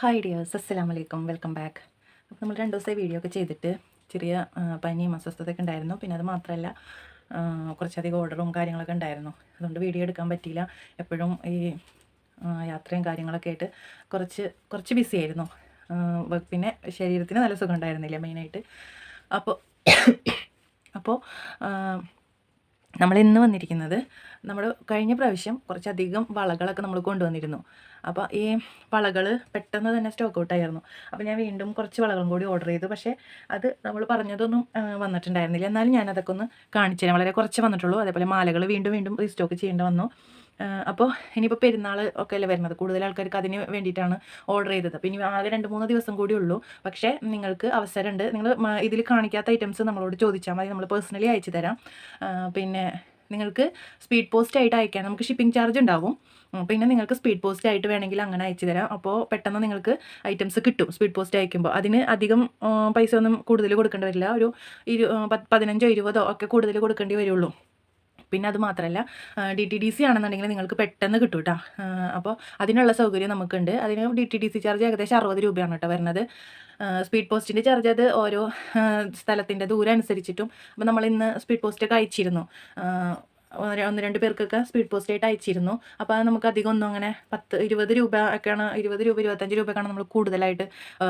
Hi dears, അസ്സലാമലൈക്കും, welcome back. അപ്പോൾ നമ്മൾ 2 ദിവസമായി വീഡിയോ ഒക്കെ ചെയ്തിട്ട് ചെറിയ പനിയും അസ്വസ്ഥതയൊക്കെ ഉണ്ടായിരുന്നു. പിന്നെ അത് മാത്രമല്ല കുറച്ചധികം ഓർഡറും കാര്യങ്ങളൊക്കെ ഉണ്ടായിരുന്നു. അതുകൊണ്ട് വീഡിയോ എടുക്കാൻ പറ്റിയില്ല. എപ്പോഴും ഈ യാത്രയും കാര്യങ്ങളൊക്കെ ആയിട്ട് കുറച്ച് കുറച്ച് ബിസി ആയിരുന്നു. പിന്നെ ശരീരത്തിന് നല്ല സുഖം ഉണ്ടായിരുന്നില്ല മെയിനായിട്ട്. അപ്പോൾ അപ്പോൾ നമ്മൾ ഇന്ന് വന്നിരിക്കുന്നത്, നമ്മൾ കഴിഞ്ഞ പ്രാവശ്യം കുറച്ചധികം വളകളൊക്കെ നമ്മൾ കൊണ്ടുവന്നിരുന്നു. അപ്പോൾ ഈ വളകൾ പെട്ടെന്ന് തന്നെ സ്റ്റോക്ക് ഔട്ടായിരുന്നു. അപ്പോൾ ഞാൻ വീണ്ടും കുറച്ച് വളകളും കൂടി ഓർഡർ ചെയ്തു. പക്ഷേ അത് നമ്മൾ പറഞ്ഞതൊന്നും വന്നിട്ടുണ്ടായിരുന്നില്ല. എന്നാലും ഞാൻ അതൊക്കെ ഒന്ന് കാണിച്ചു തരാം. വളരെ കുറച്ച് വന്നിട്ടുള്ളൂ. അതേപോലെ മാലകൾ വീണ്ടും വീണ്ടും റീസ്റ്റോക്ക് ചെയ്യേണ്ടി വന്നു. അപ്പോൾ ഇനിയിപ്പോൾ പെരുന്നാൾ ഒക്കെ അല്ലേ വരുന്നത്. കൂടുതൽ ആൾക്കാർക്ക് അതിന് വേണ്ടിയിട്ടാണ് ഓർഡർ ചെയ്തത്. അപ്പോൾ ഇനി ആകെ 2-3 ദിവസം കൂടി ഉള്ളൂ. പക്ഷേ നിങ്ങൾക്ക് അവസരമുണ്ട്. നിങ്ങൾ ഇതിൽ കാണിക്കാത്ത ഐറ്റംസ് നമ്മളോട് ചോദിച്ചാൽ മതി, നമ്മൾ പേഴ്സണലി അയച്ചു തരാം. പിന്നെ നിങ്ങൾക്ക് സ്പീഡ് പോസ്റ്റ് ആയിട്ട് അയക്കാം. നമുക്ക് ഷിപ്പിംഗ് ചാർജ് ഉണ്ടാവും. പിന്നെ നിങ്ങൾക്ക് സ്പീഡ് പോസ്റ്റ് ആയിട്ട് വേണമെങ്കിൽ അങ്ങനെ അയച്ചു തരാം. അപ്പോൾ പെട്ടെന്ന് നിങ്ങൾക്ക് ഐറ്റംസ് കിട്ടും സ്പീഡ് പോസ്റ്റ് അയക്കുമ്പോൾ. അതിന് അധികം പൈസ ഒന്നും കൂടുതൽ കൊടുക്കേണ്ടി വരില്ല. ഒരു 15-20 ഒക്കെ കൂടുതൽ കൊടുക്കേണ്ടി വരുള്ളൂ. പിന്നെ അത് മാത്രമല്ല, DTDC ആണെന്നുണ്ടെങ്കിൽ നിങ്ങൾക്ക് പെട്ടെന്ന് കിട്ടും കേട്ടോ. അപ്പോൾ അതിനുള്ള സൗകര്യം നമുക്കുണ്ട്. അതിന് DTDC ചാർജ് ഏകദേശം 60 രൂപയാണ് കേട്ടോ വരുന്നത്. സ്പീഡ് പോസ്റ്റിൻ്റെ ചാർജ് അത് ഓരോ സ്ഥലത്തിൻ്റെ ദൂരം അനുസരിച്ചിട്ടും. അപ്പോൾ നമ്മൾ ഇന്ന് സ്പീഡ് പോസ്റ്റൊക്കെ അയച്ചിരുന്നു. 1-2 പേർക്കൊക്കെ സ്പീഡ് പോസ്റ്റായിട്ട് അയച്ചിരുന്നു. അപ്പോൾ അത് നമുക്ക് അധികം ഒന്നും അങ്ങനെ 10-20 രൂപ ഒക്കെയാണ്, 20 രൂപ 25 രൂപയൊക്കെയാണ് നമ്മൾ കൂടുതലായിട്ട്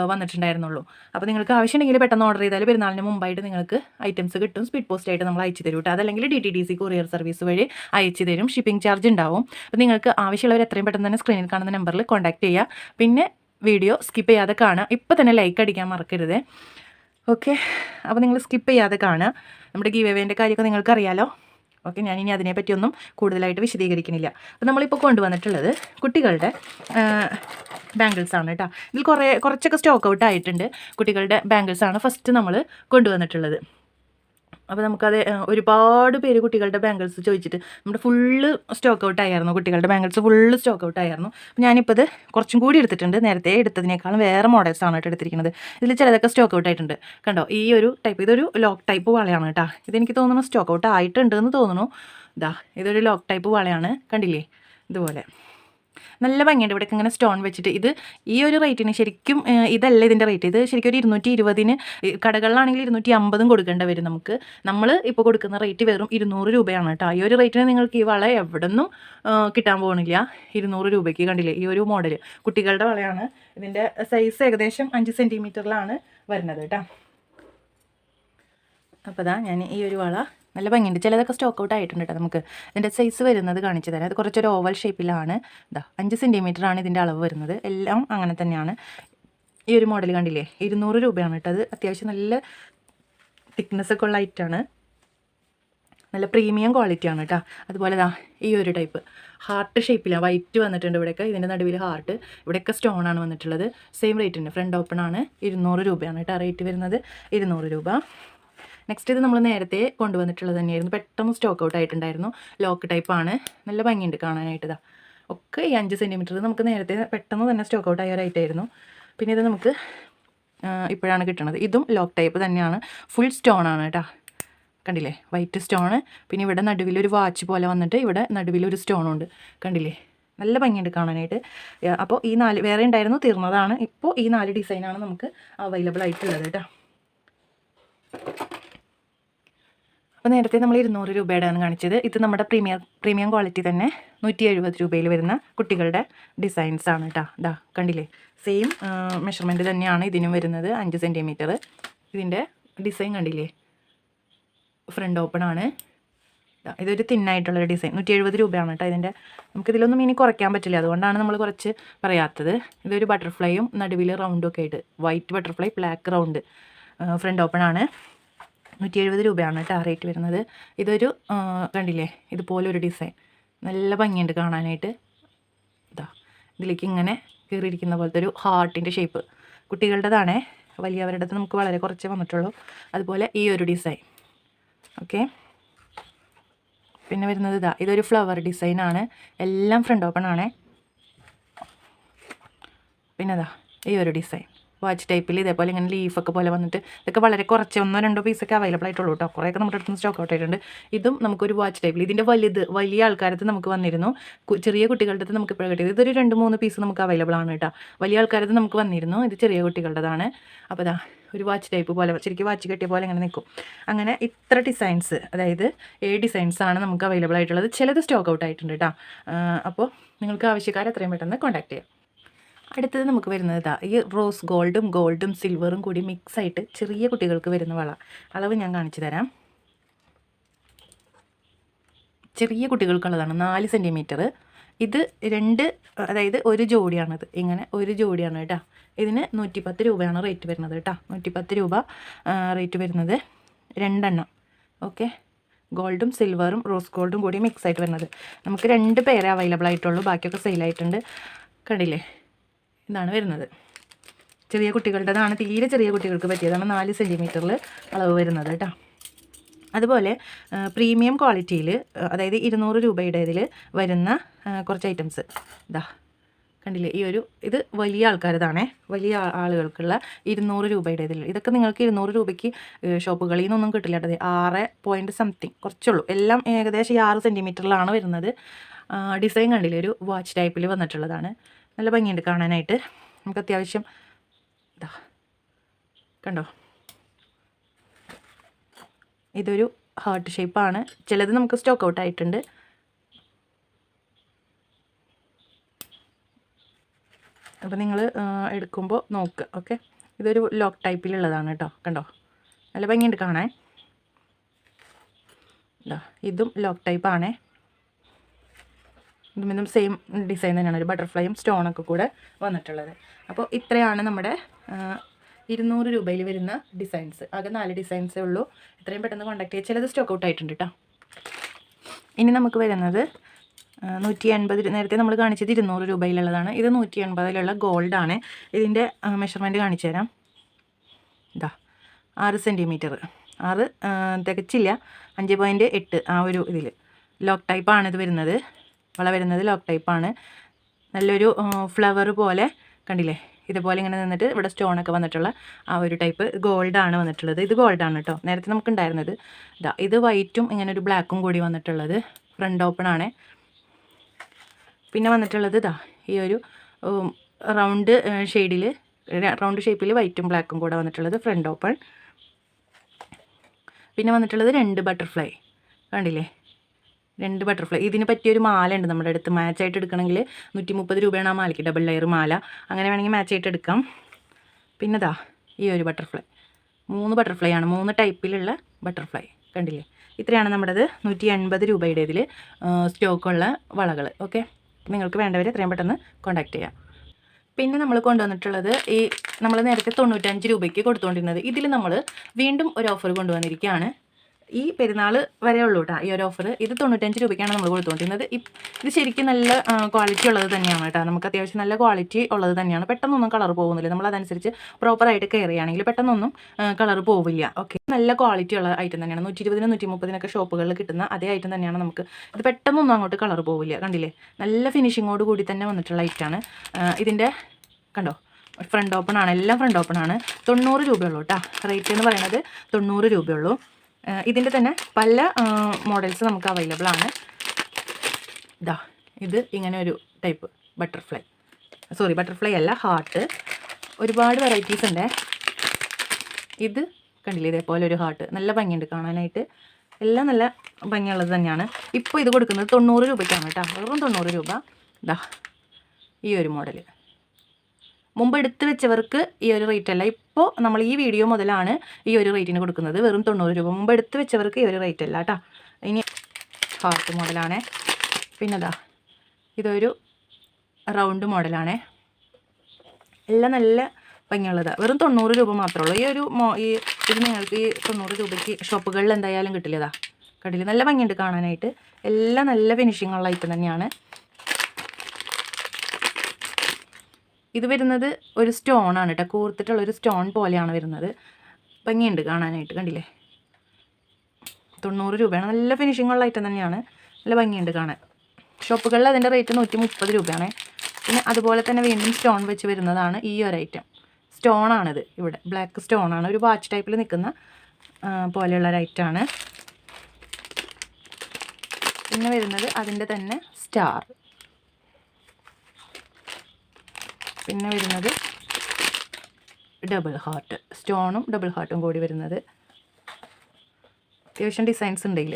വന്നിട്ടുണ്ടായിരുന്നുള്ളൂ. അപ്പോൾ നിങ്ങൾക്ക് ആവശ്യമുണ്ടെങ്കിൽ പെട്ടെന്ന് ഓർഡർ ചെയ്താൽ പെരുന്നാളിന് മുമ്പായിട്ട് നിങ്ങൾക്ക് ഐറ്റംസ് കിട്ടും. സ്പീഡ് പോസ്റ്റായിട്ട് നമ്മൾ അയച്ചു തരും കേട്ടോ. അതല്ലെങ്കിൽ DTDC കൊറിയർ സർവീസ് വഴി അയച്ചു തരും. ഷിപ്പിംഗ് ചാർജ് ഉണ്ടാവും. അപ്പോൾ നിങ്ങൾക്ക് ആവശ്യമുള്ളവർ എത്രയും പെട്ടെന്ന് തന്നെ സ്ക്രീനിൽ കാണുന്ന നമ്പറിൽ കോൺടാക്ട് ചെയ്യുക. പിന്നെ വീഡിയോ സ്കിപ്പ് ചെയ്യാതെ കാണുക. ഇപ്പോൾ തന്നെ ലൈക്ക് അടിക്കാൻ മറക്കരുത്. ഓക്കെ, അപ്പോൾ നിങ്ങൾ സ്കിപ്പ് ചെയ്യാതെ കാണുക. നമ്മുടെ ഗീവ് അവേൻ്റെ കാര്യമൊക്കെ നിങ്ങൾക്കറിയാലോ. ഓക്കെ, ഞാനിനി അതിനെപ്പറ്റിയൊന്നും കൂടുതലായിട്ട് വിശദീകരിക്കുന്നില്ല. അപ്പോൾ നമ്മളിപ്പോൾ കൊണ്ടുവന്നിട്ടുള്ളത് കുട്ടികളുടെ ബാംഗിൾസാണ് കേട്ടോ. ഇതിൽ കുറച്ചൊക്കെ സ്റ്റോക്ക് ഔട്ട് ആയിട്ടുണ്ട്. കുട്ടികളുടെ ബാംഗിൾസാണ് ഫസ്റ്റ് നമ്മൾ കൊണ്ടുവന്നിട്ടുള്ളത്. അപ്പോൾ നമുക്കത് ഒരുപാട് പേര് കുട്ടികളുടെ ബാംഗിൾസ് ചോദിച്ചിട്ട് നമ്മുടെ ഫുള്ള് സ്റ്റോക്ക് ഔട്ട് ആയിരുന്നു. കുട്ടികളുടെ ബാംഗിൾസ് ഫുള്ള് സ്റ്റോക്ക് ഔട്ട് ആയിരുന്നു. അപ്പോൾ ഞാനിപ്പോൾ ഇത് കുറച്ചും കൂടി എടുത്തിട്ടുണ്ട്. നേരത്തെ എടുത്തതിനേക്കാളും വേറെ മോഡൽസാണ് കേട്ടോ എടുത്തിരിക്കുന്നത്. ഇതിൽ ചിലതൊക്കെ സ്റ്റോക്ക് ഔട്ട് ആയിട്ടുണ്ട്. കണ്ടോ, ഈ ഒരു ടൈപ്പ്, ഇതൊരു ലോക്ക് ടൈപ്പ് വളയാണ് കേട്ടോ. ഇതെനിക്ക് തോന്നുന്നു സ്റ്റോക്ക് ഔട്ട് ആയിട്ടുണ്ട് എന്ന് തോന്നുന്നു. ഇതൊരു ലോക്ക് ടൈപ്പ് വളയാണ്. കണ്ടില്ലേ, ഇതുപോലെ നല്ല ഭംഗിയുണ്ട്. ഇവിടെയൊക്കെ ഇങ്ങനെ സ്റ്റോൺ വെച്ചിട്ട്. ഇത് ഈ ഒരു റേറ്റിന് ശരിക്കും ഇതല്ല ഇതിൻ്റെ റേറ്റ്. ഇത് ശരിക്കും ഒരു 220-ന്, കടകളിലാണെങ്കിൽ 250 കൊടുക്കേണ്ടി വരും നമുക്ക്. നമ്മൾ ഇപ്പോൾ കൊടുക്കുന്ന റേറ്റ് വെറും 200 രൂപയാണ് കേട്ടോ. ഈ ഒരു റേറ്റിന് നിങ്ങൾക്ക് ഈ വള എവിടെ നിന്നും കിട്ടാൻ പോകുന്നില്ല. 200 രൂപയ്ക്ക്. കണ്ടില്ലേ, ഈ ഒരു മോഡൽ കുട്ടികളുടെ വളയാണ്. ഇതിൻ്റെ സൈസ് ഏകദേശം 5 സെൻറ്റിമീറ്ററിലാണ് വരുന്നത് കേട്ടോ. അപ്പോൾ ഞാൻ ഈ ഒരു വള നല്ല ഭംഗിയുണ്ട്. ചിലതൊക്കെ സ്റ്റോക്ക് ഔട്ട് ആയിട്ടുണ്ട് കേട്ടോ. നമുക്ക് ഇതിൻ്റെ സൈസ് വരുന്നത് കാണിച്ചു തരാം. അത് കുറച്ചൊരു ഓവൽ ഷേപ്പിലാണ്. 5 സെൻറ്റിമീറ്ററാണ് ഇതിൻ്റെ അളവ് വരുന്നത്. എല്ലാം അങ്ങനെ തന്നെയാണ്. ഈ ഒരു മോഡൽ കണ്ടില്ലേ, 200 രൂപയാണ് കേട്ടോ. അത് അത്യാവശ്യം നല്ല തിക്നെസ്സൊക്കെ ഉള്ള ഐറ്റാണ്. നല്ല പ്രീമിയം ക്വാളിറ്റിയാണ് കേട്ടോ. അതുപോലെ ഈ ഒരു ടൈപ്പ് ഹാർട്ട് ഷേപ്പിലാണ്. വൈറ്റ് വന്നിട്ടുണ്ട് ഇവിടെയൊക്കെ. ഇതിൻ്റെ നടുവിൽ ഹാർട്ട്, ഇവിടെയൊക്കെ സ്റ്റോണാണ് വന്നിട്ടുള്ളത്. സെയിം റേറ്റ് ഉണ്ട്. ഫ്രണ്ട് ഓപ്പൺ ആണ്. 200 രൂപയാണ് കേട്ടോ റേറ്റ് വരുന്നത്. 200 രൂപ. നെക്സ്റ്റ് ഇത് നമ്മൾ നേരത്തെ കൊണ്ടുവന്നിട്ടുള്ളത് തന്നെയായിരുന്നു. പെട്ടെന്ന് സ്റ്റോക്ക് ഔട്ട് ആയിട്ടുണ്ടായിരുന്നു. ലോക്ക് ടൈപ്പാണ്. നല്ല ഭംഗിയുണ്ട് കാണാനായിട്ട്. ഒക്കെ ഈ 5 സെൻറ്റിമീറ്റർ നമുക്ക് നേരത്തെ പെട്ടെന്ന് തന്നെ സ്റ്റോക്ക് ഔട്ട് ആയ റൈറ്റായിരുന്നു. പിന്നെ ഇത് നമുക്ക് ഇപ്പോഴാണ് കിട്ടുന്നത്. ഇതും ലോക്ക് ടൈപ്പ് തന്നെയാണ്. ഫുൾ സ്റ്റോൺ ആണ് കേട്ടോ. കണ്ടില്ലേ, വൈറ്റ് സ്റ്റോണ്. പിന്നെ ഇവിടെ നടുവിലൊരു വാച്ച് പോലെ വന്നിട്ട് ഇവിടെ നടുവിലൊരു സ്റ്റോണുണ്ട്. കണ്ടില്ലേ, നല്ല ഭംഗിയുണ്ട് കാണാനായിട്ട്. അപ്പോൾ ഈ 4 വേറെ ഉണ്ടായിരുന്നു, തീർന്നതാണ്. ഇപ്പോൾ ഈ 4 ഡിസൈനാണ് നമുക്ക് അവൈലബിൾ ആയിട്ടുള്ളത് കേട്ടോ. അപ്പോൾ നേരത്തെ നമ്മൾ 200 രൂപയുടെയാണ് കാണിച്ചത്. ഇത് നമ്മുടെ പ്രീമിയം ക്വാളിറ്റി തന്നെ 170 രൂപയിൽ വരുന്ന കുട്ടികളുടെ ഡിസൈൻസാണ് കേട്ടോ. കണ്ടില്ലേ, സെയിം മെഷർമെൻറ്റ് തന്നെയാണ് ഇതിനും വരുന്നത്. 5 സെൻറ്റിമീറ്റർ. ഇതിൻ്റെ ഡിസൈൻ കണ്ടില്ലേ, ഫ്രണ്ട് ഓപ്പൺ ആണ്. ഇതൊരു തിന്നായിട്ടുള്ളൊരു ഡിസൈൻ. 170 രൂപയാണ് കേട്ടോ ഇതിൻ്റെ. നമുക്കിതിലൊന്നും ഇനി കുറയ്ക്കാൻ പറ്റില്ല, അതുകൊണ്ടാണ് നമ്മൾ കുറച്ച് പറയാത്തത്. ഇതൊരു ബട്ടർഫ്ലൈയും നടുവിൽ റൗണ്ടും ഒക്കെ ആയിട്ട്, white butterfly, black round, front open ആണ്. 170 രൂപയാണ് കേട്ടോ റേറ്റ് വരുന്നത്. ഇതൊരു കണ്ടില്ലേ, ഇതുപോലൊരു ഡിസൈൻ. നല്ല ഭംഗിയുണ്ട് കാണാനായിട്ട്. ഇതിലേക്ക് ഇങ്ങനെ കയറിയിരിക്കുന്ന പോലത്തെ ഒരു ഹാർട്ടിൻ്റെ ഷേപ്പ്. കുട്ടികളുടേതാണേ, വലിയവരുടെ നമുക്ക് വളരെ കുറച്ച് വന്നിട്ടുള്ളൂ. അതുപോലെ ഈ ഒരു ഡിസൈൻ. ഓക്കെ, പിന്നെ വരുന്നത് ഇതൊരു ഫ്ലവർ ഡിസൈനാണ്. എല്ലാം ഫ്രണ്ട് ഓപ്പൺ ആണേ. പിന്നെ ഈ ഒരു ഡിസൈൻ വാച്ച് ടൈപ്പിൽ ഇതേപോലെ ഇങ്ങനെ ലീഫൊക്കെ പോലെ വന്നിട്ട് ഇതൊക്കെ വളരെ കുറച്ച് 1-2 പീസൊക്കെ അവൈലബിൾ ആയിട്ടുള്ളൂ കേട്ടോ. കുറേയൊക്കെ നമ്മുടെ അടുത്ത് സ്റ്റോക്ക് ഔട്ട് ആയിട്ടുണ്ട്. ഇതും നമുക്കൊരു വാച്ച് ടൈപ്പിൽ ഇതിൻ്റെ വലിയ ആൾക്കാരത്ത് നമുക്ക് വന്നിരുന്നു. ചെറിയ കുട്ടികളുടെ അടുത്ത് നമുക്ക് ഇപ്പോഴും കിട്ടിയത് ഇതൊരു 2-3 പീസ് നമുക്ക് അവൈലബിൾ ആണ് കേട്ടോ. വലിയ ആൾക്കാരത്ത് നമുക്ക് വന്നിരുന്നു. ഇത് ചെറിയ കുട്ടികളുടേതാണ്. അപ്പോൾ ഇതാ ഒരു വാച്ച് ടൈപ്പ് പോലെ ശരിക്കും വാച്ച് കെട്ടിയ പോലെ ഇങ്ങനെ നിൽക്കും. അങ്ങനെ ഇത്ര ഡിസൈൻസ്, അതായത് 7 ഡിസൈൻസാണ് നമുക്ക് അവൈലബിൾ ആയിട്ടുള്ളത്. ചിലത് സ്റ്റോക്ക് ഔട്ട് ആയിട്ടുണ്ട് കേട്ടോ. അപ്പോൾ നിങ്ങൾക്ക് ആവശ്യക്കാർ എത്രയും പെട്ടെന്ന് കോൺടാക്ട് ചെയ്യാം. അടുത്തത് നമുക്ക് വരുന്നത് ഇതാ ഈ റോസ് ഗോൾഡും സിൽവറും കൂടി മിക്സ് ആയിട്ട് ചെറിയ കുട്ടികൾക്ക് വരുന്ന വള. അളവ് ഞാൻ കാണിച്ചു തരാം. ചെറിയ കുട്ടികൾക്കുള്ളതാണ് 4 സെൻറ്റിമീറ്റർ. ഇത് അതായത് ഒരു ജോഡിയാണിത്. ഇങ്ങനെ ഒരു ജോഡിയാണ് കേട്ടോ. ഇതിന് 110 രൂപയാണ് റേറ്റ് വരുന്നത് കേട്ടോ. 110 രൂപ റേറ്റ് വരുന്നത് 2 എണ്ണം. ഓക്കെ, ഗോൾഡും സിൽവറും റോസ് ഗോൾഡും കൂടി മിക്സ് ആയിട്ട് വരുന്നത്. നമുക്ക് 2 പേരെ അവൈലബിൾ ആയിട്ടുള്ളൂ. ബാക്കിയൊക്കെ സെയിലായിട്ടുണ്ട്. കണ്ടില്ലേ, ഇതാണ് വരുന്നത്. ചെറിയ കുട്ടികളുടേതാണ്, തീരെ ചെറിയ കുട്ടികൾക്ക് പറ്റിയതാണ്. 4 സെൻറ്റിമീറ്ററിൽ അളവ് വരുന്നത് കേട്ടോ. അതുപോലെ പ്രീമിയം ക്വാളിറ്റിയിൽ, അതായത് 200 രൂപയുടെ ഇതിൽ വരുന്ന കുറച്ച് ഐറ്റംസ് ഇതാ കണ്ടില്ലേ. ഇത് വലിയ ആൾക്കാരതാണേ, വലിയ ആളുകൾക്കുള്ള 200 രൂപയുടെ ഇതിൽ. ഇതൊക്കെ നിങ്ങൾക്ക് 200 രൂപയ്ക്ക് ഷോപ്പുകളിൽ നിന്നൊന്നും കിട്ടില്ല കേട്ടത്. 6 സംതിങ് കുറച്ചുള്ളൂ. എല്ലാം ഏകദേശം 6 സെൻറ്റിമീറ്ററിലാണ് വരുന്നത്. ഡിസൈൻ കണ്ടില്ലേ, ഒരു വാച്ച് ടൈപ്പിൽ വന്നിട്ടുള്ളതാണ്. നല്ല ഭംഗിയുണ്ട് കാണാനായിട്ട്. നമുക്ക് അത്യാവശ്യം ഇതാ കണ്ടോ, ഇതൊരു ഹാർട്ട് ഷേപ്പാണ്. ചിലത് നമുക്ക് സ്റ്റോക്ക് ഔട്ട് ആയിട്ടുണ്ട്. അപ്പോൾ നിങ്ങൾ എടുക്കുമ്പോൾ നോക്കുക. ഓക്കെ, ഇതൊരു ലോക്ക് ടൈപ്പിലുള്ളതാണ് കേട്ടോ. കണ്ടോ, നല്ല ഭംഗിയുണ്ട് കാണാൻ. ഇതും ലോക്ക് ടൈപ്പാണേ. ഇതും സെയിം ഡിസൈൻ തന്നെയാണ്. ഒരു ബട്ടർഫ്ലൈയും സ്റ്റോണൊക്കെ കൂടെ വന്നിട്ടുള്ളത്. അപ്പോൾ ഇത്രയാണ് നമ്മുടെ 200 രൂപയിൽ വരുന്ന ഡിസൈൻസ്. ആകെ 4 ഡിസൈൻസേ ഉള്ളൂ. എത്രയും പെട്ടെന്ന് കോൺടാക്ട് ചെയ്യുക. ചിലത് സ്റ്റോക്ക് ഔട്ട് ആയിട്ടുണ്ട് കേട്ടോ. ഇനി നമുക്ക് വരുന്നത് 180. നേരത്തെ നമ്മൾ കാണിച്ചത് 200 രൂപയിലുള്ളതാണ്. ഇത് 180-ലുള്ള ഗോൾഡാണ്. ഇതിൻ്റെ മെഷർമെൻറ്റ് കാണിച്ചു തരാം. ഇതാ 6 സെൻറ്റിമീറ്റർ, 6 തികച്ചില്ല, 5.8 ആ ഒരു ഇതിൽ. ലോക്ക് ടൈപ്പാണ് ഇത് വരുന്നത്. വള വരുന്നത് ലോക്ക് ടൈപ്പാണ്. നല്ലൊരു ഫ്ലവർ പോലെ കണ്ടില്ലേ, ഇതുപോലെ ഇങ്ങനെ നിന്നിട്ട് ഇവിടെ സ്റ്റോണൊക്കെ വന്നിട്ടുള്ള ആ ഒരു ടൈപ്പ് ഗോൾഡാണ് വന്നിട്ടുള്ളത്. ഇത് ഗോൾഡാണ് കേട്ടോ. നേരത്തെ നമുക്ക് ഉണ്ടായിരുന്നത് ഇതാ, ഇത് വൈറ്റും ഇങ്ങനെ ഒരു ബ്ലാക്കും കൂടി വന്നിട്ടുള്ളത്. ഫ്രണ്ട് ഓപ്പൺ ആണ്. പിന്നെ വന്നിട്ടുള്ളത് ഇതാ ഈ ഒരു റൗണ്ട് ഷേപ്പിൽ വൈറ്റും ബ്ലാക്കും കൂടെ വന്നിട്ടുള്ളത് ഫ്രണ്ട് ഓപ്പൺ. പിന്നെ വന്നിട്ടുള്ളത് 2 ബട്ടർഫ്ലൈ കണ്ടില്ലേ, 2 ബട്ടർഫ്ലൈ. ഇതിന് പറ്റിയൊരു മാല ഉണ്ട് നമ്മുടെ അടുത്ത്. മാച്ചായിട്ട് എടുക്കണമെങ്കിൽ 130 രൂപയാണ് ആ മാലയ്ക്ക്. ഡബിൾ ലെയർ മാല, അങ്ങനെ വേണമെങ്കിൽ മാച്ചായിട്ട് എടുക്കാം. പിന്നെ ദാ ഈ ഒരു ബട്ടർഫ്ലൈ, 3 ബട്ടർഫ്ലൈ ആണ്, 3 ടൈപ്പിലുള്ള ബട്ടർഫ്ലൈ കണ്ടില്ലേ. ഇത്രയാണ് നമ്മുടേത് 180 രൂപയുടെ ഇതിൽ സ്റ്റോക്കുള്ള വളകൾ. ഓക്കെ, നിങ്ങൾക്ക് വേണ്ടവർ എത്രയും പെട്ടെന്ന് കോൺടാക്ട് ചെയ്യാം. പിന്നെ നമ്മൾ കൊണ്ടുവന്നിട്ടുള്ളത് നമ്മൾ നേരത്തെ 95 രൂപയ്ക്ക് കൊടുത്തുകൊണ്ടിരുന്നത്. ഇതിൽ നമ്മൾ വീണ്ടും ഒരു ഓഫർ കൊണ്ടുവന്നിരിക്കുകയാണ്. ഈ പെരുന്നാൾ വരെ ഉള്ളൂ കേട്ടോ ഈ ഒരു ഓഫർ. ഇത് 95 രൂപയ്ക്കാണ് നമ്മൾ കൊടുത്തുകൊണ്ടിരുന്നത്. ഇത് ശരിക്കും നല്ല ക്വാളിറ്റി ഉള്ളത് തന്നെയാണ് കേട്ടോ. നമുക്ക് അത്യാവശ്യം നല്ല ക്വാളിറ്റി ഉള്ളത് തന്നെയാണ്. പെട്ടെന്നൊന്നും കളർ പോകുന്നില്ല. നമ്മൾ അതനുസരിച്ച് പ്രോപ്പറായിട്ട് കെയർ ചെയ്യുകയാണെങ്കിൽ പെട്ടെന്നൊന്നും കളർ പോവില്ല. ഓക്കെ, നല്ല ക്വാളിറ്റി ഉള്ള ഐറ്റം തന്നെയാണ്. 120-130 ഷോപ്പുകളിൽ കിട്ടുന്ന അതേ ഐറ്റം തന്നെയാണ് നമുക്ക്. ഇത് പെട്ടെന്നൊന്നും അങ്ങോട്ട് കളർ പോവില്ല. കണ്ടില്ലേ, നല്ല ഫിനിഷിങ്ങോട് കൂടി തന്നെ വന്നിട്ടുള്ള ഐറ്റമാണ്. ഇതിൻ്റെ കണ്ടോ, ഫ്രണ്ട് ഓപ്പൺ ആണ്, എല്ലാം ഫ്രണ്ട് ഓപ്പൺ ആണ്. 90 രൂപയുള്ളൂ കേട്ടോ. റേറ്റ് എന്ന് പറയുന്നത് 90 രൂപയുള്ളൂ. ഇതിൻ്റെ തന്നെ പല മോഡൽസ് നമുക്ക് അവൈലബിൾ ആണ്. ഇതാ ഇത് ഇങ്ങനെ ഒരു ടൈപ്പ് ബട്ടർഫ്ലൈ അല്ല, ഹാർട്ട്. ഒരുപാട് വെറൈറ്റീസ് ഉണ്ട്. ഇത് കണ്ടില്ലേ, ഇതേപോലെ ഒരു ഹാർട്ട്. നല്ല ഭംഗിയുണ്ട് കാണാനായിട്ട്. എല്ലാം നല്ല ഭംഗിയുള്ളത് തന്നെയാണ്. ഇപ്പോൾ ഇത് കൊടുക്കുന്നത് 90 രൂപയ്ക്കാണ് കേട്ടോ. വെറും 90 രൂപ. ഇതാ ഈ ഒരു മോഡൽ. മുമ്പ് എടുത്ത് വെച്ചവർക്ക് ഈ ഒരു റേറ്റ് അല്ല. ഇപ്പോൾ നമ്മൾ ഈ വീഡിയോ മുതലാണ് ഈ ഒരു റേറ്റിന് കൊടുക്കുന്നത്. വെറും 90 രൂപ. മുമ്പ് എടുത്ത് വെച്ചവർക്ക് ഈ ഒരു റേറ്റ് അല്ല കേട്ടോ. ഇനി ഹാർട്ട് മോഡലാണേ. പിന്നെ ഇതാ ഇതൊരു റൗണ്ട് മോഡലാണേ. എല്ലാം നല്ല ഭംഗിയുള്ളതാണ്. വെറും 90 രൂപ മാത്രമേ ഉള്ളൂ. ഇത് നിങ്ങൾക്ക് ഈ 90 രൂപയ്ക്ക് ഷോപ്പുകളിൽ എന്തായാലും കിട്ടില്ലതാ. കണ്ടില്ല, നല്ല ഭംഗിയുണ്ട് കാണാനായിട്ട്. എല്ലാം നല്ല ഫിനിഷിംഗ് ഉള്ള ഐറ്റം തന്നെയാണ്. ഇത് വരുന്നത് ഒരു സ്റ്റോൺ ആണ് കേട്ടോ. കൂർത്തിട്ടുള്ളൊരു സ്റ്റോൺ പോലെയാണ് വരുന്നത്. ഭംഗിയുണ്ട് കാണാനായിട്ട്. കണ്ടില്ലേ, 90 രൂപയാണ്. നല്ല ഫിനിഷിംഗ് ഉള്ള ഐറ്റം തന്നെയാണ്. നല്ല ഭംഗിയുണ്ട് കാണാൻ. ഷോപ്പുകളിൽ അതിൻ്റെ റേറ്റ് 130 രൂപയാണ്. പിന്നെ അതുപോലെ തന്നെ വീണ്ടും സ്റ്റോൺ വെച്ച് വരുന്നതാണ് ഈ ഒരു ഐറ്റം. സ്റ്റോണാണിത്. ഇവിടെ ബ്ലാക്ക് സ്റ്റോണാണ്, ഒരു വാച്ച് ടൈപ്പിൽ നിൽക്കുന്ന പോലെയുള്ള ലൈറ്റാണ്. പിന്നെ വരുന്നത് അതിൻ്റെ തന്നെ സ്റ്റാർ. പിന്നെ വരുന്നത് ഡബിൾ ഹാർട്ട്, സ്റ്റോണും ഡബിൾ ഹാർട്ടും കൂടി വരുന്നത്. അത്യാവശ്യം ഡിസൈൻസ് ഉണ്ട് ഇതിൽ.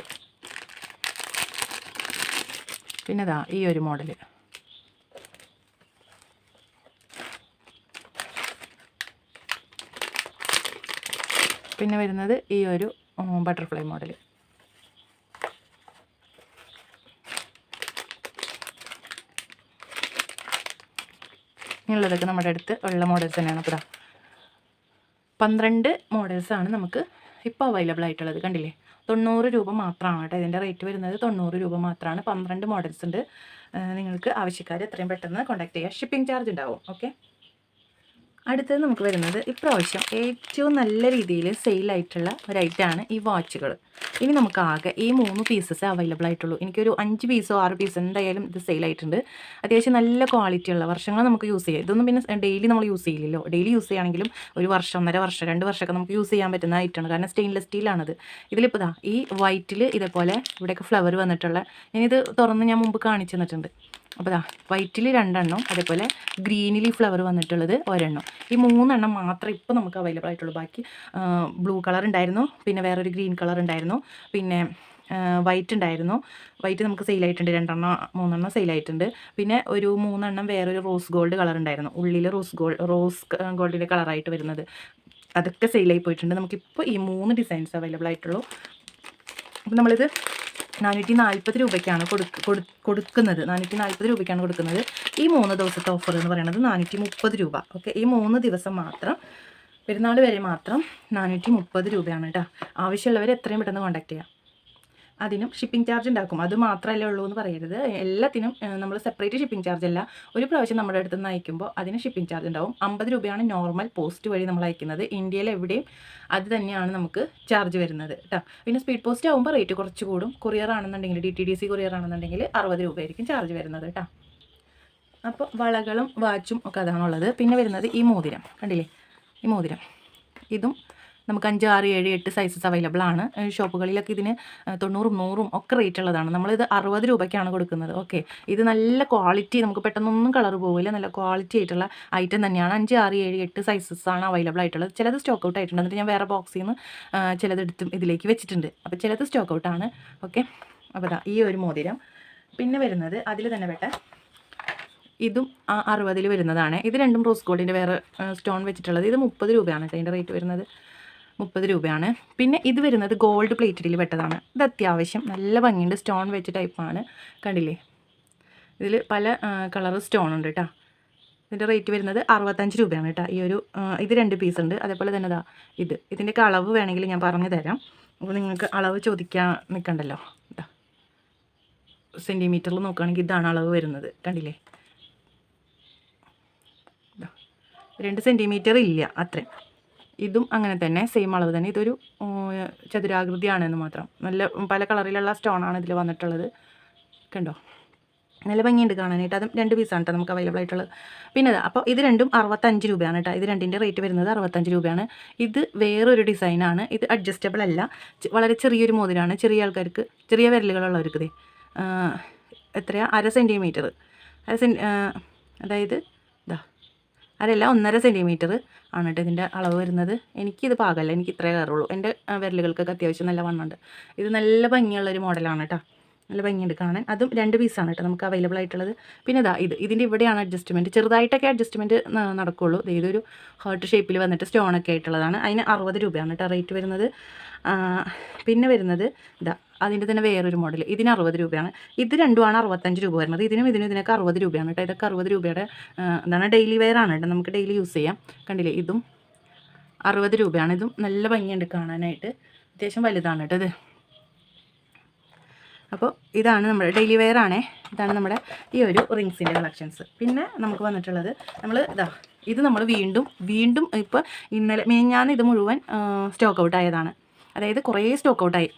പിന്നെ ഇതാ ഈ ഒരു മോഡൽ. പിന്നെ വരുന്നത് ഈ ഒരു ബട്ടർഫ്ലൈ മോഡൽ. ഇങ്ങനെയുള്ളതൊക്കെ നമ്മുടെ അടുത്ത് ഉള്ള മോഡൽസ് തന്നെയാണ്. അപ്പോൾ 12 മോഡൽസാണ് നമുക്ക് ഇപ്പോൾ അവൈലബിൾ ആയിട്ടുള്ളത്. കണ്ടില്ലേ, 90 രൂപ മാത്രമാണ് കേട്ടോ ഇതിൻ്റെ റേറ്റ് വരുന്നത്. 90 രൂപ മാത്രമാണ്. 12 മോഡൽസ് ഉണ്ട്. നിങ്ങൾക്ക് ആവശ്യക്കാർ എത്രയും പെട്ടെന്ന് കോൺടാക്ട് ചെയ്യുക. ഷിപ്പിംഗ് ചാർജ് ഉണ്ടാവും. ഓക്കെ. അടുത്തത് നമുക്ക് വരുന്നത് ഇപ്രാവശ്യം ഏറ്റവും നല്ല രീതിയിൽ സെയിലായിട്ടുള്ള ഒരു ഐറ്റമാണ് ഈ വാച്ചുകൾ. ഇനി നമുക്ക് ആകെ ഈ 3 പീസസ് അവൈലബിൾ ആയിട്ടുള്ളൂ. എനിക്കൊരു 5 പീസോ 6 പീസോ എന്തായാലും ഇത് സെയിലായിട്ടുണ്ട്. അത്യാവശ്യം നല്ല ക്വാളിറ്റിയുള്ള, വർഷങ്ങൾ നമുക്ക് യൂസ് ചെയ്യാം. ഇതൊന്നും പിന്നെ ഡെയിലി നമ്മൾ യൂസ് ചെയ്യില്ലല്ലോ. ഡെയിലി യൂസ് ചെയ്യുകയാണെങ്കിലും ഒരു വർഷം, 1.5 വർഷം, 2 വർഷമൊക്കെ നമുക്ക് യൂസ് ചെയ്യാൻ പറ്റുന്ന ഐറ്റമാണ്. കാരണം സ്റ്റെയിൻലെസ് സ്റ്റീലാണത്. ഇതിലിപ്പോൾ ഇതാ ഈ വൈറ്റിൽ ഇതേപോലെ ഇവിടെയൊക്കെ ഫ്ലവർ വന്നിട്ടുള്ള, ഞാനിത് തുറന്ന് ഞാൻ മുമ്പ് കാണിച്ചു തന്നിട്ടുണ്ട്. അപ്പോൾ ഇതാ വൈറ്റിൽ 2 എണ്ണം, അതേപോലെ ഗ്രീനിൽ ഫ്ലവർ വന്നിട്ടുള്ളത് 1 എണ്ണം. ഈ 3 എണ്ണം മാത്രമേ ഇപ്പോൾ നമുക്ക് അവൈലബിൾ ആയിട്ടുള്ളൂ. ബാക്കി ബ്ലൂ കളർ ഉണ്ടായിരുന്നു, പിന്നെ വേറൊരു ഗ്രീൻ കളർ ഉണ്ടായിരുന്നു, പിന്നെ വൈറ്റ് ഉണ്ടായിരുന്നു. വൈറ്റ് നമുക്ക് സെയിലായിട്ടുണ്ട്, 2 എണ്ണം 3 എണ്ണം സെയിലായിട്ടുണ്ട്. പിന്നെ ഒരു 3 എണ്ണം വേറൊരു റോസ് ഗോൾഡ് കളർ ഉണ്ടായിരുന്നു, ഉള്ളിൽ റോസ് ഗോൾഡിൻ്റെ കളറായിട്ട് വരുന്നത്. അതൊക്കെ സെയിലായി പോയിട്ടുണ്ട്. നമുക്കിപ്പോൾ ഈ 3 ഡിസൈൻസ് അവൈലബിൾ ആയിട്ടുള്ളൂ. അപ്പോൾ നമ്മളിത് 440 രൂപയ്ക്കാണ് കൊടുക്കുന്നത്. 440 രൂപയ്ക്കാണ് കൊടുക്കുന്നത്. ഈ 3 ദിവസത്തെ ഓഫർ എന്ന് പറയുന്നത് 430 രൂപ. ഓക്കെ, ഈ 3 ദിവസം മാത്രം, പെരുന്നാൾ വരെ മാത്രം 430 രൂപയാണ് കേട്ടോ. ആവശ്യമുള്ളവർ എത്രയും പെട്ടെന്ന് കോൺടാക്ട് ചെയ്യാം. അതിനും ഷിപ്പിംഗ് ചാർജ് ഉണ്ടാക്കും. അത് മാത്രമല്ലേ ഉള്ളൂ എന്ന് പറയരുത്. എല്ലാത്തിനും നമ്മൾ സെപ്പറേറ്റ് ഷിപ്പിംഗ് ചാർജ് അല്ല. ഒരു പ്രാവശ്യം നമ്മുടെ അടുത്ത് നിന്ന് അയക്കുമ്പോൾ അതിന് ഷിപ്പിംഗ് ചാർജ് ഉണ്ടാവും. 50 രൂപയാണ് നോർമൽ പോസ്റ്റ് വഴി നമ്മൾ അയക്കുന്നത്. ഇന്ത്യയിൽ എവിടെയും അത് തന്നെയാണ് നമുക്ക് ചാർജ് വരുന്നത് കേട്ടോ. പിന്നെ സ്പീഡ് പോസ്റ്റ് ആകുമ്പോൾ റേറ്റ് കുറച്ച് കൂടും. കൊറിയർ ആണെന്നുണ്ടെങ്കിൽ, DTDC കൊറിയർ ആണെന്നുണ്ടെങ്കിൽ 60 രൂപയായിരിക്കും ചാർജ് വരുന്നത് കേട്ടോ. അപ്പോൾ വളകളും വാച്ചും ഒക്കെ അതാണുള്ളത്. പിന്നെ വരുന്നത് ഈ മോതിരം കണ്ടില്ലേ, ഈ മോതിരം. ഇതും നമുക്ക് 5, 6, 7, 8 സൈസസ് അവൈലബിൾ ആണ്. ഷോപ്പുകളിലൊക്കെ ഇതിന് 90, 100 ഒക്കെ റേറ്റ് ഉള്ളതാണ്. നമ്മളിത് 60 രൂപയ്ക്കാണ് കൊടുക്കുന്നത്. ഓക്കെ, ഇത് നല്ല ക്വാളിറ്റി, നമുക്ക് പെട്ടെന്നൊന്നും കളർ പോവില്ല. നല്ല ക്വാളിറ്റി ആയിട്ടുള്ള ഐറ്റം തന്നെയാണ്. 5, 6, 7, 8 സൈസസ് ആണ് അവൈലബിൾ ആയിട്ടുള്ളത്. ചിലത് സ്റ്റോക്ക് ഔട്ട് ആയിട്ടുണ്ട്. എന്നിട്ട് ഞാൻ വേറെ ബോക്സിൽ നിന്ന് ചിലതെടുത്തും ഇതിലേക്ക് വെച്ചിട്ടുണ്ട്. അപ്പോൾ ചിലത് സ്റ്റോക്ക് ഔട്ടാണ്. ഓക്കെ, അപ്പോൾ ഈ ഒരു മോതിരം. പിന്നെ വരുന്നത് അതിൽ തന്നെ വേട്ടെ, ഇതും 60 വരുന്നതാണ്. ഇത് രണ്ടും റോസ് ഗോൾഡിൻ്റെ വേറെ സ്റ്റോൺ വെച്ചിട്ടുള്ളത്. ഇത് 30 രൂപയാണ് കേട്ടോ ഇതിൻ്റെ റേറ്റ് വരുന്നത്. 30 രൂപയാണ്. പിന്നെ ഇത് വരുന്നത് ഗോൾഡ് പ്ലേറ്റഡിൽ പെട്ടതാണ്. ഇത് അത്യാവശ്യം നല്ല ഭംഗിയുണ്ട്. സ്റ്റോൺ വെച്ച ടൈപ്പാണ്. കണ്ടില്ലേ, ഇതിൽ പല കളർ സ്റ്റോൺ ഉണ്ട് കേട്ടോ. ഇതിൻ്റെ റേറ്റ് വരുന്നത് 65 രൂപയാണ് കേട്ടോ. ഈ ഒരു ഇത് 2 പീസ് ഉണ്ട്. അതേപോലെ തന്നെ ഇതിൻ്റെയൊക്കെ അളവ് വേണമെങ്കിൽ ഞാൻ പറഞ്ഞു തരാം. അപ്പോൾ നിങ്ങൾക്ക് അളവ് ചോദിക്കാൻ നിൽക്കണ്ടല്ലോ. സെൻറ്റിമീറ്ററിൽ നോക്കുകയാണെങ്കിൽ ഇതാണ് അളവ് വരുന്നത്. കണ്ടില്ലേ, 2 സെൻറ്റിമീറ്റർ ഇല്ല അത്രയും. ഇതും അങ്ങനെ തന്നെ സെയിം അളവ് തന്നെ. ഇതൊരു ചതുരാകൃതിയാണെന്ന് മാത്രം. നല്ല പല കളറിലുള്ള സ്റ്റോണാണ് ഇതിൽ വന്നിട്ടുള്ളത്. കണ്ടോ, നല്ല ഭംഗിയുണ്ട് കാണാനായിട്ട്. അതും 2 പീസാണ് കേട്ടോ നമുക്ക് അവൈലബിൾ ആയിട്ടുള്ളത്. പിന്നെ അപ്പോൾ ഇത് രണ്ടും 65 രൂപയാണ് കേട്ടോ. ഇത് രണ്ടിൻ്റെ റേറ്റ് വരുന്നത് 65 രൂപയാണ്. ഇത് വേറൊരു ഡിസൈനാണ്. ഇത് അഡ്ജസ്റ്റബിൾ അല്ല, വളരെ ചെറിയൊരു മോതിരമാണ്. ചെറിയ ആൾക്കാർക്ക്, ചെറിയ വിരലുകളുള്ളവർക്ക് ഇത് എത്രയാണ്, 1/2 സെൻറ്റിമീറ്റർ, അതായത് അതല്ല 1.5 സെൻറ്റിമീറ്റർ ആണ് കേട്ടോ ഇതിൻ്റെ അളവ് വരുന്നത്. എനിക്കിത് പാകമല്ല, എനിക്ക് ഇത്രേ കയറുള്ളൂ. എൻ്റെ വിരലുകൾക്കൊക്കെ അത്യാവശ്യം നല്ല വണ്ണമുണ്ട്. ഇത് നല്ല ഭംഗിയുള്ളൊരു മോഡലാണ് കേട്ടോ. നല്ല ഭംഗിയുണ്ട് കാണാൻ. അതും 2 പീസാണ് കേട്ടോ നമുക്ക് അവൈലബിൾ ആയിട്ടുള്ളത്. പിന്നെ ഇതിൻ്റെ ഇവിടെയാണ് അഡ്ജസ്റ്റ്മെൻറ്റ്. ചെറുതായിട്ടൊക്കെ അഡ്ജസ്റ്റ്മെൻറ്റ് നടക്കുള്ളൂ. ഇതൊരു ഹാർട്ട് ഷേപ്പിൽ വന്നിട്ട് സ്റ്റോണൊക്കെ ആയിട്ടുള്ളതാണ്. അതിന് 60 രൂപയാണ് കേട്ടോ റേറ്റ് വരുന്നത്. പിന്നെ വരുന്നത് അതിൻ്റെ തന്നെ വേറൊരു മോഡൽ. ഇതിന് 60 രൂപയാണ്. ഇത് രണ്ടുമാണ് 65 രൂപ വരുന്നത്. ഇതിനൊക്കെ 60 രൂപയാണ് കേട്ടോ. ഇതൊക്കെ 60 രൂപയുടെ എന്താണ്, ഡെയിലി വെയർ ആണ് കേട്ടോ. നമുക്ക് ഡെയിലി യൂസ് ചെയ്യാം. കണ്ടില്ലേ, ഇതും 60 രൂപയാണ്. ഇതും നല്ല ഭംഗിയുണ്ട് കാണാനായിട്ട്. അത്യാവശ്യം വലുതാണ് കേട്ടോ ഇത്. അപ്പോൾ ഇതാണ് നമ്മുടെ ഡെയിലി വെയർ ആണേ. ഇതാണ് നമ്മുടെ ഈ ഒരു റിങ്സിൻ്റെ കളക്ഷൻസ്. പിന്നെ നമുക്ക് വന്നിട്ടുള്ളത് ഇത് നമ്മൾ വീണ്ടും ഇപ്പോൾ ഇന്നലെ ഞാൻ ഇത് മുഴുവൻ സ്റ്റോക്ക് ഔട്ട് ആയതാണ്. അതായത് കുറേ സ്റ്റോക്ക് ഔട്ടായി.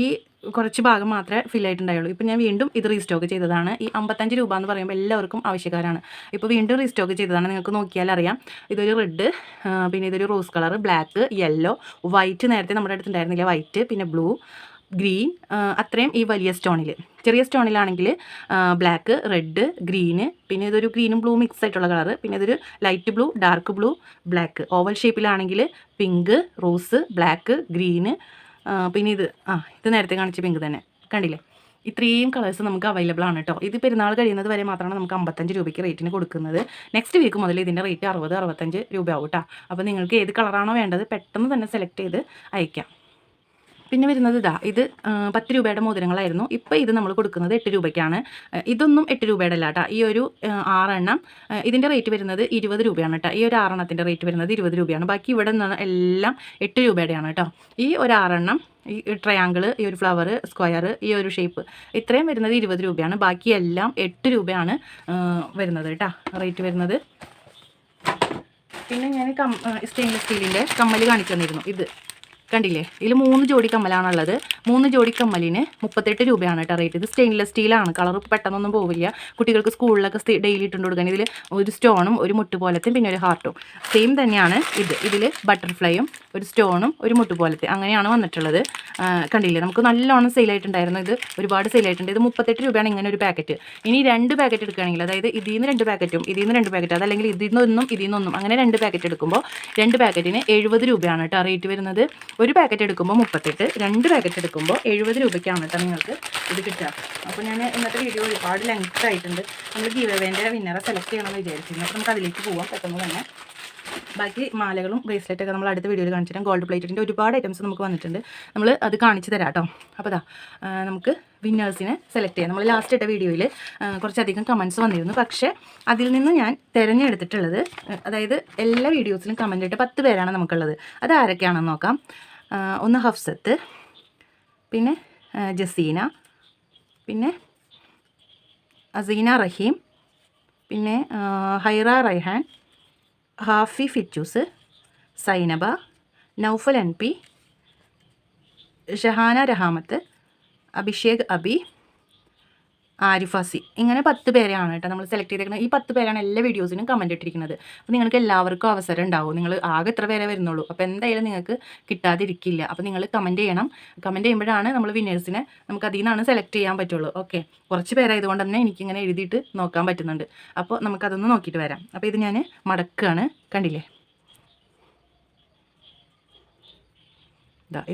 ഈ കുറച്ച് ഭാഗം മാത്രമേ ഫില്ലായിട്ടുണ്ടായുള്ളൂ. ഇപ്പോൾ ഞാൻ വീണ്ടും ഇത് റീസ്റ്റോക്ക് ചെയ്തതാണ്. ഈ 55 രൂപ എന്ന് പറയുമ്പോൾ എല്ലാവർക്കും ആവശ്യക്കാരാണ്. ഇപ്പോൾ വീണ്ടും റീസ്റ്റോക്ക് ചെയ്തതാണ്. നിങ്ങൾക്ക് നോക്കിയാൽ അറിയാം. ഇതൊരു റെഡ്, പിന്നെ ഇതൊരു rose colour, black, yellow, white. നേരത്തെ നമ്മുടെ അടുത്തുണ്ടായിരുന്നില്ല വൈറ്റ്, പിന്നെ ബ്ലൂ, ഗ്രീൻ, അത്രയും ഈ വലിയ സ്റ്റോണിൽ. ചെറിയ സ്റ്റോണിലാണെങ്കിൽ ബ്ലാക്ക്, റെഡ്, ഗ്രീന്, പിന്നെ ഇതൊരു ഗ്രീനും ബ്ലൂ മിക്സ് ആയിട്ടുള്ള കളറ്, പിന്നെ ഇതൊരു light blue, dark blue, black. Oval ഷേപ്പിലാണെങ്കിൽ പിങ്ക്, റോസ്, ബ്ലാക്ക്, ഗ്രീന്, പിന്നെ ഇത് നേരത്തെ കാണിച്ച പിങ്ക് തന്നെ കണ്ടില്ലേ. ഇത്രയും കളേഴ്സ് നമുക്ക് അവൈലബിൾ ആണ് കേട്ടോ. ഇത് പെരുന്നാൾ കഴിയുന്നത് വരെ മാത്രമാണ് നമുക്ക് 55 രൂപയ്ക്ക് റേറ്റിന് കൊടുക്കുന്നത്. നെക്സ്റ്റ് വീക്ക് മുതൽ ഇതിൻ്റെ റേറ്റ് 60-65 രൂപ ആവും കേട്ടോ. അപ്പോൾ നിങ്ങൾക്ക് ഏത് കളറാണോ വേണ്ടത് പെട്ടെന്ന് തന്നെ സെലക്ട് ചെയ്ത് അയക്കാം. പിന്നെ വരുന്നത് ഇത് 10 രൂപയുടെ മോതിരങ്ങളായിരുന്നു. ഇപ്പോൾ ഇത് നമ്മൾ കൊടുക്കുന്നത് 8 രൂപയ്ക്കാണ്. ഇതൊന്നും 8 രൂപയുടെ അല്ല കേട്ടോ. ഈ ഒരു 6 എണ്ണം ഇതിൻ്റെ റേറ്റ് വരുന്നത് 20 രൂപയാണ് കേട്ടോ. ഈ ഒരു 6 എണ്ണത്തിൻ്റെ റേറ്റ് വരുന്നത് 20 രൂപയാണ്. ബാക്കി ഇവിടെ നിന്ന് എല്ലാം 8 രൂപയുടെയാണ് കേട്ടോ. ഈ ഒരു 6 എണ്ണം, ഈ ട്രയാങ്കിൾ, ഈ ഒരു ഫ്ലവർ, സ്ക്വയർ, ഈ ഒരു ഷേപ്പ്, ഇത്രയും വരുന്നത് 20 രൂപയാണ്. ബാക്കിയെല്ലാം 8 രൂപയാണ് വരുന്നത് കേട്ടോ, റേറ്റ് വരുന്നത്. പിന്നെ ഞാൻ സ്റ്റെയിൻലെസ് സ്റ്റീലിൻ്റെ കമ്മൽ കാണിച്ചു തന്നിരുന്നു. ഇത് കണ്ടില്ലേ, ഇതിൽ 3 ജോഡി കമ്മലാണുള്ളത്. 3 ജോഡി കമ്മലിന് 38 രൂപയാണ് കേട്ടോ റേറ്റ്. ഇത് സ്റ്റെയിൻലെസ് സ്റ്റീലാണ്. കളർ പെട്ടെന്നൊന്നും പോവില്ല. കുട്ടികൾക്ക് സ്കൂളിലൊക്കെ ഡെയിലി ഇട്ടുകൊണ്ട് കൊടുക്കാൻ. ഇതിൽ ഒരു സ്റ്റോണും ഒരു മുട്ട് പോലത്തെ പിന്നെ ഒരു ഹാർട്ടും സെയിം തന്നെയാണ്. ഇതിൽ ബട്ടർഫ്ലൈയും ഒരു സ്റ്റോണും ഒരു മുട്ട് പോലത്തെ അങ്ങനെയാണ് വന്നിട്ടുള്ളത്. കണ്ടില്ലേ, നമുക്ക് നല്ലോണം സെയിലായിട്ടുണ്ടായിരുന്നു. ഇത് ഒരുപാട് സെയിലായിട്ടുണ്ട്. ഇത് 38 രൂപയാണ് ഇങ്ങനെ ഒരു പാക്കറ്റ്. ഇനി 2 പാക്കറ്റ് എടുക്കുകയാണെങ്കിൽ, അതായത് ഇതിൽ നിന്ന് 2 പാക്കറ്റും ഇതിൽ നിന്ന് 2 പാക്കറ്റ്, അതല്ലെങ്കിൽ ഇതിൽ നിന്നൊന്നും അങ്ങനെ 2 പാക്കറ്റ് എടുക്കുമ്പോൾ 2 പാക്കറ്റിന് 70 രൂപയാണ് കേട്ടോ റേറ്റ് വരുന്നത്. ഒരു പാക്കറ്റ് എടുക്കുമ്പോൾ 38, 2 പാക്കറ്റ് എടുക്കുമ്പോൾ 70 രൂപയ്ക്കാണ് കേട്ടോ നിങ്ങൾക്ക് ഇത് കിട്ടുക. അപ്പോൾ ഞാൻ ഇന്നത്തെ വീഡിയോ ഒരുപാട് ലെങ്ത് ആയിട്ടുണ്ട്. നമ്മൾ ഗീവ് അവേൻ്റെ വിന്നറെ സെലക്ട് ചെയ്യണമെന്ന് വിചാരിച്ചിരുന്നു. അപ്പോൾ നമുക്ക് അതിലേക്ക് പോകാം പെട്ടെന്ന് തന്നെ. ബാക്കി മാലകളും ബ്രേസ്ലെറ്റൊക്കെ നമ്മൾ അടുത്ത വീഡിയോയിൽ കാണിച്ചിട്ടും ഗോൾഡ് പ്ലേറ്റഡിൻ്റെ ഒരുപാട് ഐറ്റംസ് നമുക്ക് വന്നിട്ടുണ്ട്. നമ്മൾ അത് കാണിച്ചു തരാം കേട്ടോ. അപ്പോൾ നമുക്ക് വിന്നേഴ്സിനെ സെലക്ട് ചെയ്യാം. നമ്മൾ ലാസ്റ്റ് ഇട്ട വീഡിയോയിൽ കുറച്ചധികം കമൻറ്റ്സ് വന്നിരുന്നു. പക്ഷേ അതിൽ നിന്ന് ഞാൻ തിരഞ്ഞെടുത്തിട്ടുള്ളത്, അതായത് എല്ലാ വീഡിയോസിലും കമൻറ്റ് ഇട്ട് 10 പേരാണ് നമുക്കുള്ളത്. അത് ആരൊക്കെയാണെന്ന് നോക്കാം. ഒന്ന് ഹഫ്സത്ത്, പിന്നെ ജസീന, പിന്നെ അസീന റഹീം, പിന്നെ ഹൈറ റൈഹാൻ, ഹാഫി ഫിറ്റൂസ്, സൈനബ, നൗഫൽ NP, ഷഹാന രഹാമത്ത്, അഭിഷേക് അബി, ആരിഫാസി. ഇങ്ങനെ 10 പേരെയാണ് കേട്ടോ നമ്മൾ സെലക്ട് ചെയ്തിരിക്കുന്നത്. ഈ 10 പേരാണ് എല്ലാ വീഡിയോസിനും കമൻറ്റ് ഇട്ടിരിക്കുന്നത്. അപ്പോൾ നിങ്ങൾക്ക് എല്ലാവർക്കും അവസരം ഉണ്ടാവും. നിങ്ങൾ ആകെ എത്ര പേരെ വരുന്നുള്ളൂ. അപ്പോൾ എന്തായാലും നിങ്ങൾക്ക് കിട്ടാതിരിക്കില്ല. അപ്പോൾ നിങ്ങൾ കമൻറ്റ് ചെയ്യണം. കമൻറ്റ് ചെയ്യുമ്പോഴാണ് നമ്മൾ വിന്നേഴ്സിനെ നമുക്ക് അതിൽ നിന്നാണ് സെലക്ട് ചെയ്യാൻ പറ്റുള്ളൂ. ഓക്കെ, കുറച്ച് പേരായതുകൊണ്ട് തന്നെ എനിക്കിങ്ങനെ എഴുതിയിട്ട് നോക്കാൻ പറ്റുന്നുണ്ട്. അപ്പോൾ നമുക്കതൊന്ന് നോക്കിയിട്ട് വരാം. അപ്പോൾ ഇത് ഞാൻ മടക്കുകയാണ്. കണ്ടില്ലേ,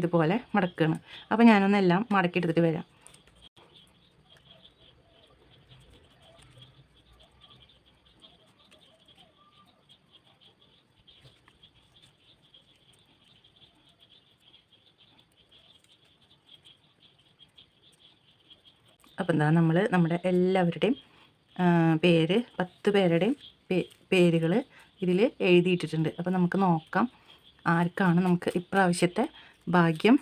ഇതുപോലെ മടക്കുകയാണ്. അപ്പോൾ ഞാനൊന്നെല്ലാം മടക്കി എടുത്തിട്ട് വരാം. അപ്പോൾ നമ്മുടെ എല്ലാവരുടെയും പേര് 10 പേരുടെയും പേരുകൾ ഇതിൽ എഴുതിയിട്ടിട്ടുണ്ട്. അപ്പോൾ നമുക്ക് നോക്കാം ആർക്കാണ് നമുക്ക് ഇപ്രാവശ്യത്തെ ഭാഗ്യം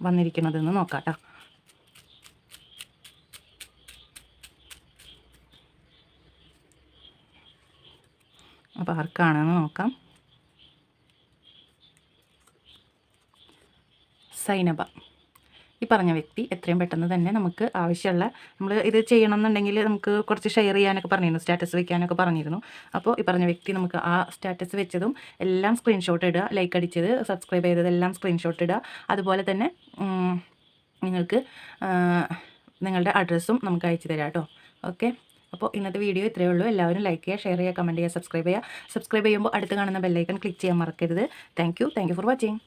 വന്നിരിക്കുന്നതെന്ന് നോക്കാം കേട്ടോ. അപ്പോൾ ആർക്കാണെന്ന് നോക്കാം. സൈനബ, ഈ പറഞ്ഞ വ്യക്തി എത്രയും പെട്ടെന്ന് തന്നെ നമുക്ക് ആവശ്യമുള്ള, നമ്മൾ ഇത് ചെയ്യണമെന്നുണ്ടെങ്കിൽ നമുക്ക് കുറച്ച് ഷെയർ ചെയ്യാനൊക്കെ പറഞ്ഞിരുന്നു, സ്റ്റാറ്റസ് വെക്കാനൊക്കെ പറഞ്ഞിരുന്നു. അപ്പോൾ ഈ പറഞ്ഞ വ്യക്തി നമുക്ക് ആ സ്റ്റാറ്റസ് വെച്ചതും എല്ലാം സ്ക്രീൻഷോട്ട് ഇടുക, ലൈക്ക് അടിച്ചത്, സബ്സ്ക്രൈബ് ചെയ്തതെല്ലാം സ്ക്രീൻഷോട്ട് ഇടുക. അതുപോലെ തന്നെ നിങ്ങൾക്ക് നിങ്ങളുടെ അഡ്രസ്സും നമുക്ക് അയച്ചു തരാം കേട്ടോ. ഓക്കെ, അപ്പോൾ ഇന്നത്തെ വീഡിയോ ഇത്രയേ ഉള്ളൂ. എല്ലാവരും ലൈക്ക് ചെയ്യുക, ഷെയർ ചെയ്യുക, കമൻറ്റ് ചെയ്യുക, സബ്സ്ക്രൈബ് ചെയ്യുക. സബ്സ്ക്രൈബ് ചെയ്യുമ്പോൾ അടുത്ത് കാണുന്ന ബെല്ലൈക്കൺ ക്ലിക്ക് ചെയ്യാൻ മറക്കരുത്. Thank you for watching.